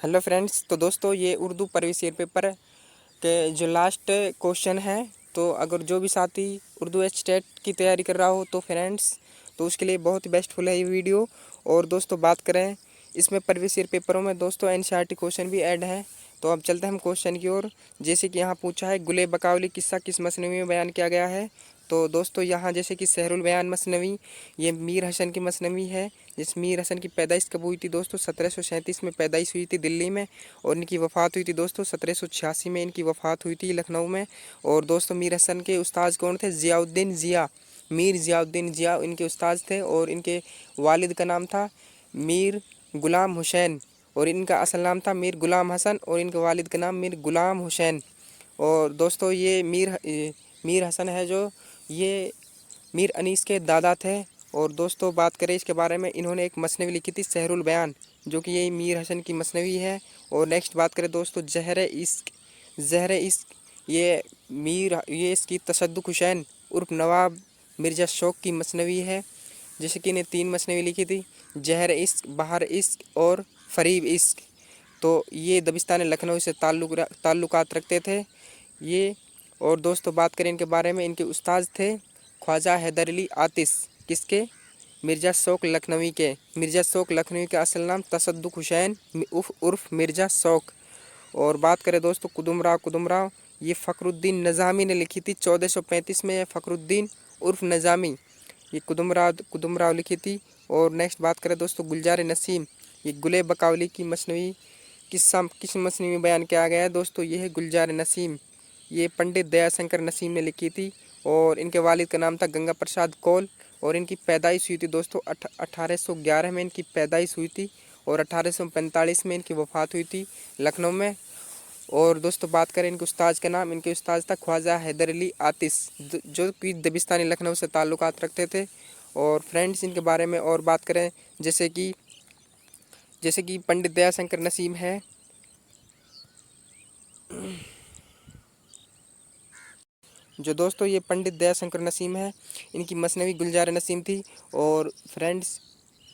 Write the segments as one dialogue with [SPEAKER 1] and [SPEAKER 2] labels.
[SPEAKER 1] Hello friends, तो दोस्तों ये उर्दू प्रवेश ईयर पेपर के जो लास्ट क्वेश्चन है, तो अगर जो भी साथी उर्दू एचटेट की तैयारी कर रहा हो तो फ्रेंड्स तो उसके लिए बहुत ही बेस्टफुल है ये वीडियो। और दोस्तों बात करें इसमें प्रवेश ईयर पेपरों में दोस्तों एनसीईआरटी क्वेश्चन भी ऐड हैं। तो अब चलते हैं हम क्वेश्चन की ओर। जैसे कि यहाँ पूछा है, गुले बकावली किस्सा किस मसनवी में बयान किया गया है। तो दोस्तों यहाँ जैसे कि सहरुल बयान मसनवी, ये मीर हसन की मसनवी है। जिस मीर हसन की पैदाइश कब हुई थी दोस्तों? 1737 में पैदाइश हुई थी दिल्ली में, और इनकी वफ़ात हुई थी दोस्तों 1786 में इनकी वफ़ात हुई थी लखनऊ में। और दोस्तों मीर हसन के उस्ताद कौन थे? ज़ियाउद्दीन ज़िया, मीर ज़ियाउद्दीन ज़िया इनके उस्ताद थे। और इनके वालिद का नाम था मीर गुलाम हुसैन, और इनका असल नाम था मीर गुलाम हसन, और इनके वालिद का नाम मीर गुलाम हुसैन। और दोस्तों ये मीर हसन है जो ये मीर अनीस के दादा थे। और दोस्तों बात करें इसके बारे में, इन्होंने एक मसनवी लिखी थी सहरुल बयान, जो कि ये मीर हसन की मसनवी है। और नेक्स्ट बात करें दोस्तों ज़हर इश्क ये इसकी तसद्दुक़ हुसैन उर्फ नवाब मिर्ज़ा शौक की मसनवी है। जैसे कि इन्हें 3 मसनवी लिखी थी, ज़हर इश्क, बहार इश्क और फ़रीब इश्क। तो ये दबिस्तान लखनऊ से ताल्लुकात रखते थे ये। और दोस्तों बात करें इनके बारे में, इनके उस्ताद थे ख्वाजा हैदर अली आतिश, किसके? मिर्ज़ा शौक लखनवी के। मिर्ज़ा शौक लखनवी का असल नाम तसद्दुक़ हुसैन उर्फ मिर्ज़ा शौक। और बात करें दोस्तों कुदुमराव, ये फ़खरुद्दीन नज़ामी ने लिखी थी 1435 में। फ़खरुद्दीन उर्फ नज़ामी, ये कुदुमराव लिखी थी। और नेक्स्ट बात करें दोस्तों गुलजार नसीम, ये गुले बकावली की मसनवी किस मसनवी में बयान किया गया है दोस्तों? ये है गुलजार नसीम, ये पंडित दयाशंकर नसीम ने लिखी थी। और इनके वालिद का नाम था गंगा प्रसाद कौल, और इनकी पैदाइश हुई थी दोस्तों 1811 में इनकी पैदाइश हुई थी, और 1845 में इनकी वफ़ात हुई थी लखनऊ में। और दोस्तों बात करें इनके उस्ताद का नाम, इनके उस्ताद था ख्वाजा हैदर अली आतिश, जो कि दबिस्तानी लखनऊ से ताल्लुकात रखते थे। और फ्रेंड्स इनके बारे में और बात करें, जैसे कि पंडित दयाशंकर नसीम है, जो दोस्तों ये पंडित दयाशंकर नसीम है, इनकी मसनवी गुलजार नसीम थी। और फ्रेंड्स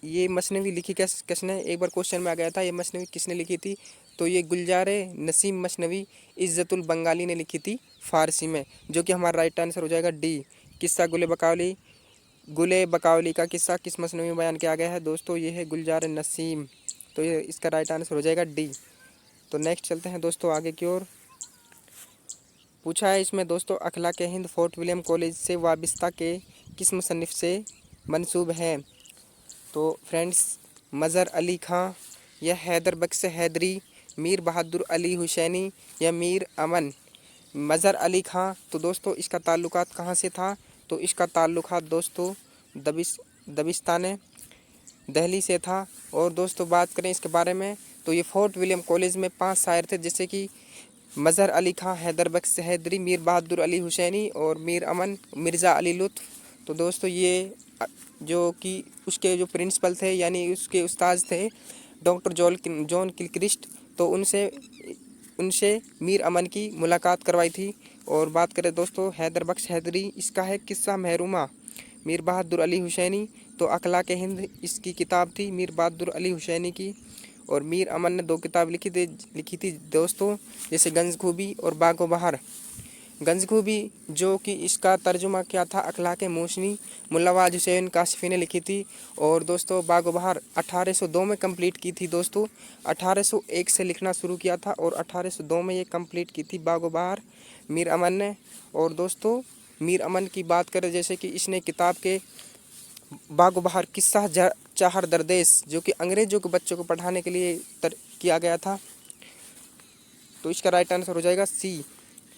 [SPEAKER 1] ये मसनवी लिखी किसने? एक बार क्वेश्चन में आ गया था ये मसनवी किसने लिखी थी, तो ये गुलजार नसीम मसनवी इज़्ज़तुल बंगाली ने लिखी थी फ़ारसी में, जो कि हमारा राइट आंसर हो जाएगा डी। किस्सा गुले बकावली का किस्सा किस मसनवी में बयान किया गया है दोस्तों? ये है गुलजार नसीम, तो ये इसका राइट आंसर हो जाएगा डी। तो नेक्स्ट चलते हैं दोस्तों आगे की ओर। पूछा है इसमें दोस्तों, अखलाक हिंद फोर्ट विलियम कॉलेज से वाबिस्ता के किस मुसन्निफ़ से मंसूब है? तो फ्रेंड्स मज़हर अली ख़ां या हैदर बख्श हैदरी, मीर बहादुर अली हुसैनी या मीर अमन? मज़हर अली ख़ां, तो दोस्तों इसका ताल्लुकात कहाँ से था? तो इसका ताल्लुकात दोस्तों दबिस्तान दिल्ली से था। और दोस्तों बात करें इसके बारे में, तो ये फोर्ट विलियम कॉलेज में 5 शायर थे, जैसे कि मज़हर अली ख़ां, हैदर बख्श हैदरी, मीर बहादुर अली हुसैनी और मीर अमन मिर्ज़ा अली लुत्फ़। तो दोस्तों ये जो कि उसके जो प्रिंसिपल थे यानी उसके उस्ताद थे डॉक्टर जॉन किलक्रिस्ट, तो उनसे मीर अमन की मुलाकात करवाई थी। और बात करें दोस्तों हैदर बख्श हैदरी, इसका है किस्सा महरूमा मीर बहादुर अली हुसैनी। तो अखलाक हिंद इसकी किताब थी मीर बहादुर अली हुसैनी की। और मीर अमन ने 2 किताब लिखी थी दोस्तों, जैसे गंज खूबी और बागो बहार। गंज खूबी जो कि इसका तर्जुमा क्या था, अखलाक मोशनी, मुल्लावाज हुसैन काशिफ़ी ने लिखी थी। और दोस्तों बागो बहार 1802 में कंप्लीट की थी दोस्तों, 1801 से लिखना शुरू किया था और 1802 में ये कंप्लीट की थी बागो बहार मीर अमन ने। और दोस्तों मीर अमन की बात करें, जैसे कि इसने किताब के बागो बहार किस्सा चाहर दरदेश, जो कि अंग्रेज़ों के बच्चों को पढ़ाने के लिए किया गया था, तो इसका राइट आंसर हो जाएगा सी,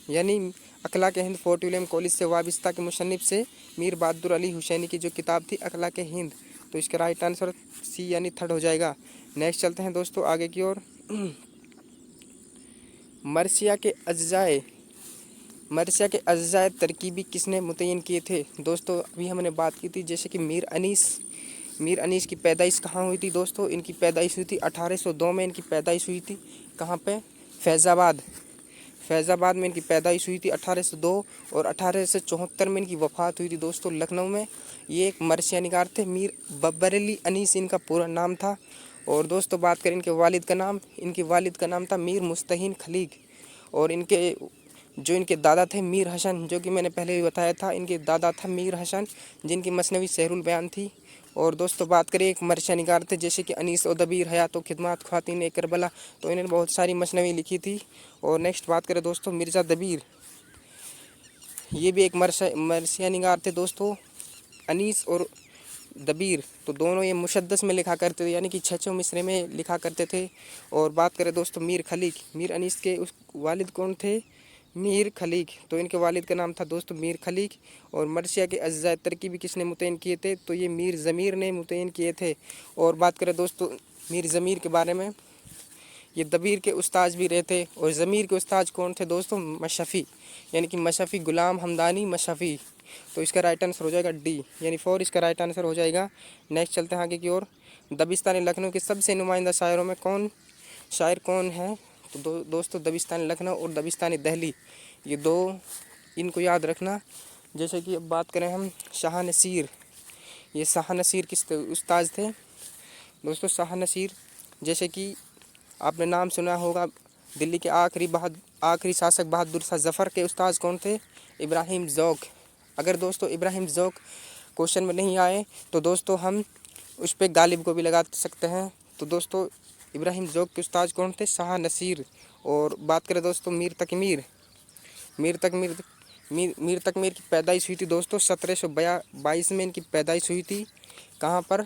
[SPEAKER 1] यानी अखलाक हिंद फोर्ट विलियम कॉलेज से वाबिस्ता के मुसन्निफ़ से मीर बहादुर अली हुसैनी की जो किताब थी अखलाक हिंद, तो इसका राइट आंसर सी यानी थर्ड हो जाएगा। नेक्स्ट चलते हैं दोस्तों आगे की ओर। मरसिया के अज्जाए तरकीबी किसने मुतय्यन किए थे दोस्तों? अभी हमने बात की थी, जैसे कि मीर अनीस की पैदाइश कहाँ हुई थी दोस्तों? इनकी पैदाइश हुई थी 1802 में इनकी पैदाइश हुई थी। कहाँ पे? फैज़ाबाद में इनकी पैदाइश हुई थी 1802, और 1874 में इनकी वफ़ात हुई थी दोस्तों लखनऊ में। ये एक मरसिया निगार थे। मीर बरेली अनीस इनका पूरा नाम था। और दोस्तों बात करें इनके वालिद का नाम, इनके वालिद का नाम था मीर मुस्तहीन खलीक। और इनके दादा थे मीर हसन, जो कि मैंने पहले भी बताया था, इनके दादा था मीर हसन जिनकी मसनवी सहरुल बयान थी। और दोस्तों बात करें एक मरशा निगार थे जैसे कि अनीस और दबीर हयात व खिदमत ख्वातीन करबला, तो इन्होंने बहुत सारी मसनवी लिखी थी। और नेक्स्ट बात करें दोस्तों मिर्ज़ा दबीर, ये भी एक मरसिया निगार थे दोस्तों। अनीस और दबीर तो दोनों ये मुशद्दस में लिखा करते थे, यानी कि छः मिसरे में लिखा करते थे। और बात करें दोस्तों मीर खलीक, मीर अनीस के उस वालिद कौन थे? मीर खलीक। तो इनके वालिद का नाम था दोस्तों मीर खलीक। और मरसिया के अज्जा तरकी भी किसने मुतयन किए थे? तो ये मीर ज़मीर ने मुतयन किए थे। और बात करें दोस्तों मीर ज़मीर के बारे में, ये दबीर के उस्ताद भी रहे थे। और ज़मीर के उस्ताद कौन थे दोस्तों? मशफ़ी, यानी कि मशफ़ी ग़ुलाम हमदानी मशफ़ी। तो इसका राइट आंसर हो जाएगा डी, यानी 4 इसका राइट आंसर हो जाएगा। नेक्स्ट चलते हैं आगे की ओर। दबिस्तान लखनऊ के सबसे नुमाइंदा शायरों में शायर कौन है? तो दोस्तों दबिस्तान लखनऊ और दबिस्तान दिल्ली, ये दो इनको याद रखना। जैसे कि अब बात करें हम शाह नसीर, ये शाह नसीर किस उस्ताद थे दोस्तों? शाह नसीर, जैसे कि आपने नाम सुना होगा, दिल्ली के आखिरी शासक बहादुर शाह जफ़र के उस्ताद कौन थे? इब्राहिम ज़ौक़। अगर दोस्तों इब्राहिम ज़ौक़ क्वेश्चन में नहीं आए तो दोस्तों हम उस पर गालिब को भी लगा सकते हैं। तो दोस्तों इब्राहिम ज़ौक़ के उस्ताद कौन थे? शाह नसीर। और बात करें दोस्तों मीर तकमीर की पैदाइश हुई थी दोस्तों 1722 में इनकी पैदाइश हुई थी। कहाँ पर?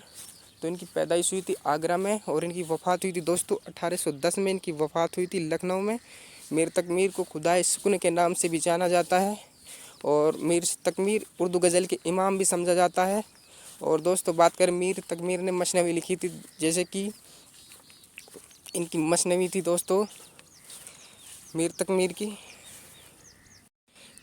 [SPEAKER 1] तो इनकी पैदाइश हुई थी आगरा में। और इनकी वफ़ात हुई थी दोस्तों 1810 में इनकी वफ़ात हुई थी लखनऊ में। मीर तकमीर को खुदाए सुकून के नाम से भी जाना जाता है। और मीर तकमीर उर्दू गज़ल के इमाम भी समझा जाता है। और दोस्तों बात करें मीर तकमीर ने मसनवी लिखी थी, जैसे कि इनकी मसनवी थी दोस्तों मीर तकमीर की,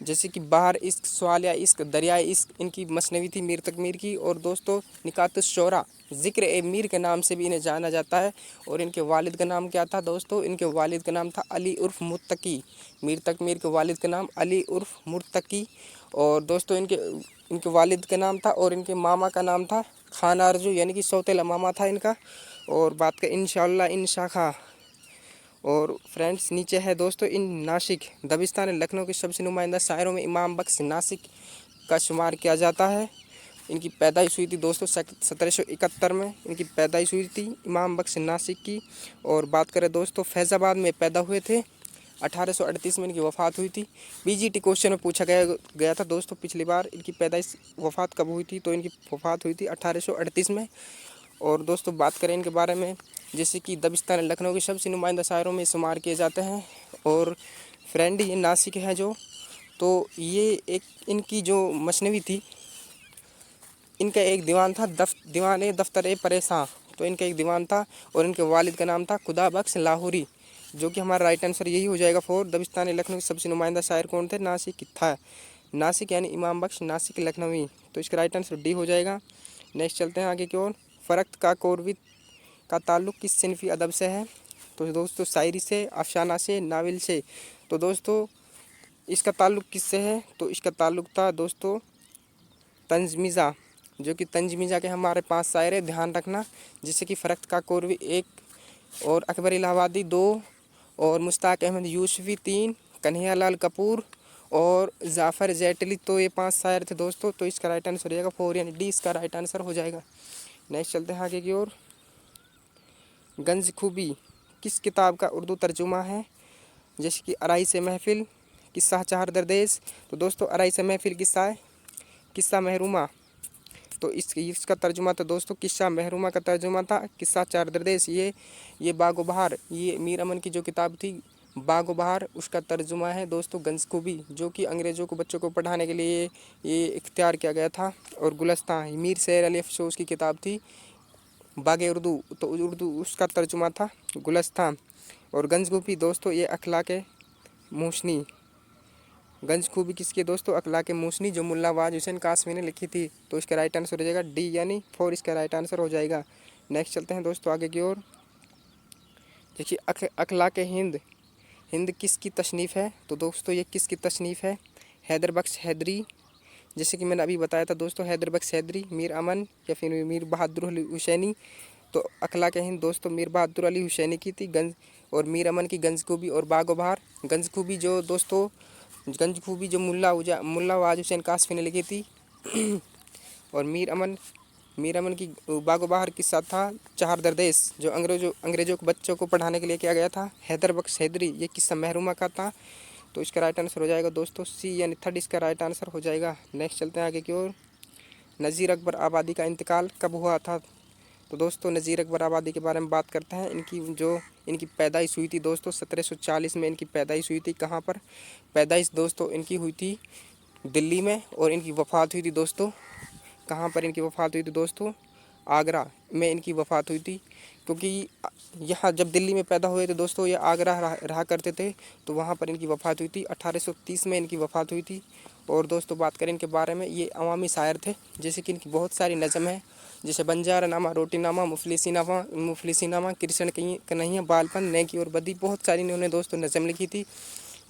[SPEAKER 1] जैसे कि बहार इश्क, सवालिया इश्क, दरियाए इश्क, इनकी मसनवी थी मीर तकमीर की। और दोस्तों निकातुश शोरा, ज़िक्र ए मीर के नाम से भी इन्हें जाना जाता है। और इनके वालिद का नाम क्या था दोस्तों? इनके वालिद का नाम था अली उर्फ मुत्तकी। मीर तकमीर के वालिद का नाम अली उर्फ मुत्तकी। और दोस्तों इनके वालिद का नाम था, और इनके मामा का नाम था खान आरजू, यानी कि सौतेला मामा था इनका। और बात करें इंशाअल्लाह इन शाखा। और फ्रेंड्स नीचे है दोस्तों इन नासिक, दबिस्तान लखनऊ के सबसे नुमाइंदा शायरों में इमाम बख्श नासिक का शुमार किया जाता है। इनकी पैदाइश हुई थी दोस्तों 1771 में इनकी पैदाइश हुई थी इमाम बख्श नासिक की। और बात करें दोस्तों फैज़ाबाद में पैदा हुए थे, 1838 में इनकी वफ़ात हुई थी। पीजीटी क्वेश्चन में पूछा गया था दोस्तों पिछली बार इनकी पैदाइश वफ़ात कब हुई थी? तो इनकी वफ़ात हुई थी 1838 में। और दोस्तों बात करें इनके बारे में, जैसे कि दबिस्तान लखनऊ के सबसे नुमाइंदा शायरों में शुमार किए जाते हैं। और फ्रेंड ये नासिक है जो, तो ये एक इनकी जो मसनवी थी, इनका एक दीवान था दीवान दफ्तर परेशां, तो इनका एक दीवान था। और इनके वालिद का नाम था खुदा बख्श लाहौरी, जो कि हमारा राइट आंसर यही हो जाएगा 4। दबिस्तान लखनऊ के सबसे नुमाइंदा शायर कौन थे? नासिक था, नासिक यानी इमाम बख्श नासिक लखनवी। तो इसका राइट आंसर डी हो जाएगा। नेक्स्ट चलते हैं आगे की ओर। फ़रख्त का कोरवित का ताल्लुक़ किस सिनफ़ी अदब से है? तो दोस्तों शायरी से, अफसाना से, नावल से। तो दोस्तों इसका ताल्लुक़ किससे है? तो इसका ताल्लुक़ था दोस्तों तंज़मीज़ा, जो कि तंज़मीज़ा के हमारे 5 शायर है, ध्यान रखना। जैसे कि फ़रख्त का कोरवी 1, और अकबर इलाहाबादी 2, और मुश्ताक अहमद यूसुफ़ी 3, कन्हैया लाल कपूर और जाफ़र जेटली, तो ये 5 शायर थे दोस्तों। तो इसका राइट आंसर हो जाएगा 4, यानी डी इसका राइट आंसर हो जाएगा। नेक्स्ट चलते हैं आगे की ओर। गंज खूबी किस किताब का उर्दू तर्जुमा है? जैसे कि अराइस महफ़िल, किस्सा चार दरदेश। तो दोस्तों अराइस महफ़िल किस्सा है, किस्सा महरूमा। तो इसका तर्जुमा था दोस्तों किस्सा महरूमा का तर्जुमा था किस्सा चार दरदेश। ये बागो बहार, ये मीर अमन की जो किताब थी बागो बहार, उसका तर्जुमा है दोस्तों गंज खूबी, जो कि अंग्रेज़ों को बच्चों को पढ़ाने के लिए ये इख्तियार किया गया था। और गुलस्तान मीर शेर अली अफसोस की किताब थी बागे उर्दू, तो उर्दू उसका तर्जुमा था गुलस्तान। और गंज खूबी दोस्तों ये अखलाक मूसनी, गंज खूबी किसकी दोस्तों? अखलाक मूसनी, जो मुल्ला वाज हुसैन कासमी ने लिखी थी। तो इसका राइट आंसर हो जाएगा डी, यानी 4 इसका राइट आंसर हो जाएगा। नेक्स्ट चलते हैं दोस्तों आगे की ओर। देखिए अखलाक हिंद किसकी तसनीफ़ है? तो दोस्तों ये किसकी तसनीफ़ है? हैदर बख्श हैदरी, जैसे कि मैंने अभी बताया था दोस्तों हैदर बख्श हैदरी, मीर अमन या फिर मीर बहादुर हुसैनी, तो अखला के हिंद दोस्तों मीर बहादुर अली हुसैनी की थी। गंज और मीर अमन की गंज खूबी और बागो बहार। गंज खूबी जो दोस्तों मुल्ला वाज हुसैन कासफी ने लिखी थी। और मीर अमन की बागो बहार किस्सा था चार दरदेश, जो अंग्रेजों को बच्चों को पढ़ाने के लिए किया गया था। हैदर बख्श हैदरी, ये किस्सा महरूमा का था। तो इसका राइट आंसर हो जाएगा दोस्तों सी, यानी थर्ड इसका राइट आंसर हो जाएगा। नेक्स्ट चलते हैं आगे की ओर। नज़ीर अकबर आबादी का इंतकाल कब हुआ था? तो दोस्तों नज़ीर अकबर आबादी के बारे में बात करते हैं। इनकी पैदाइश हुई थी दोस्तों 1740 में इनकी पैदाइश हुई थी। कहाँ पर पैदाइश दोस्तों इनकी हुई थी? दिल्ली में। और इनकी वफ़ात हुई थी दोस्तों, कहाँ पर इनकी वफ़ात हुई थी दोस्तों? आगरा में इनकी वफ़ात हुई थी। क्योंकि यहाँ जब दिल्ली में पैदा हुए थे दोस्तों, ये आगरा रहा करते थे, तो वहाँ पर इनकी वफ़ात हुई थी। 1830 में इनकी वफ़ात हुई थी। और दोस्तों बात करें इनके बारे में, ये अवामी शायर थे। जैसे कि इनकी बहुत सारी नज़म है, जैसे बंजारानामा, रोटीनामा, मुफलिसीनामा, कृष्ण कन्हैया, बालपन, नेकी और बदी, बहुत सारी इन्होंने दोस्तों नज़म लिखी थी।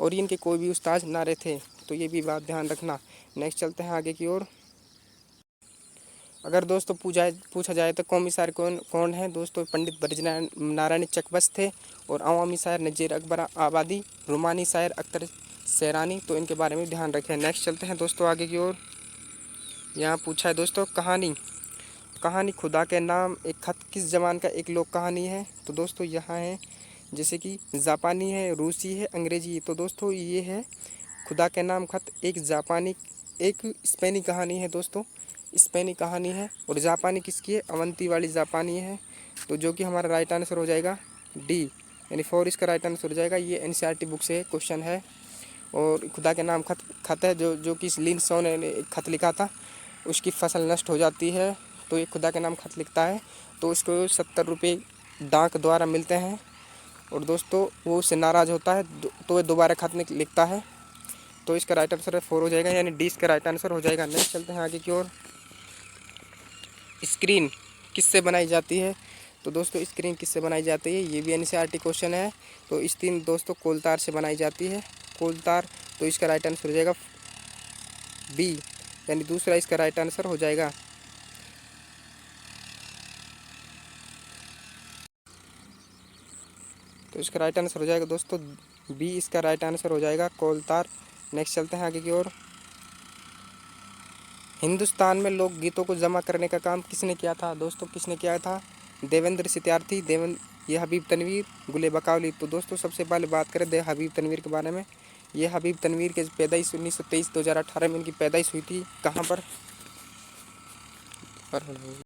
[SPEAKER 1] और इनके कोई भी उस्ताद ना रहे थे, तो ये भी बात ध्यान रखना। नेक्स्ट चलते हैं आगे की ओर। अगर दोस्तों पूछा जाए तो कौमी शायर कौन है दोस्तों? पंडित ब्रजनारायण नारायण चकबस्त थे। और अवामी शायर नज़ीर अकबर आबादी, रूमानी शायर अख्तर सैरानी, तो इनके बारे में ध्यान रखें। नेक्स्ट चलते हैं दोस्तों आगे की ओर। यहाँ पूछा है दोस्तों कहानी खुदा के नाम एक खत किस जबान का एक लोक कहानी है? तो दोस्तों यहाँ है जैसे कि जापानी है, रूसी है, अंग्रेजी। तो दोस्तों ये है खुदा के नाम खत एक स्पेनी कहानी है दोस्तों, स्पेनी कहानी है। और जापानी किसकी है? अवंती वाली जापानी है। तो जो कि हमारा राइट आंसर हो जाएगा डी, यानी 4 इसका राइट आंसर हो जाएगा। ये एनसीईआरटी बुक से क्वेश्चन है। और खुदा के नाम खत है जो कि लिन सॉ ने एक खत लिखा था, उसकी फसल नष्ट हो जाती है, तो ये खुदा के नाम खत लिखता है, तो उसको 70 रुपये डाक द्वारा मिलते हैं। और दोस्तों वो उससे नाराज़ होता है, तो वह दोबारा खत लिखता है। तो इसका राइट आंसर 4 हो जाएगा, यानी डी इसका राइट आंसर हो जाएगा। नेक्स्ट चलते हैं आगे की ओर। स्क्रीन किससे बनाई जाती है? तो दोस्तों स्क्रीन किससे बनाई जाती है? ये भी एनसीईआरटी क्वेश्चन है। तो स्क्रीन दोस्तों कोलतार से बनाई जाती है, कोलतार। तो इसका राइट आंसर हो जाएगा बी, यानी दूसरा इसका राइट आंसर हो जाएगा। तो इसका राइट आंसर हो जाएगा दोस्तों बी, इसका राइट आंसर हो जाएगा कोलतार। नेक्स्ट चलते हैं आगे की ओर। हिंदुस्तान में लोकगीतों को जमा करने का काम किसने किया था दोस्तों? किसने किया था? देवेंद्र सत्यार्थी, ये हबीब तनवीर, गुले बकावली। तो दोस्तों सबसे पहले बात करें हबीब तनवीर के बारे में। ये हबीब तनवीर के पैदाइश 1923 2018 में इनकी पैदाइश हुई थी। कहाँ पर?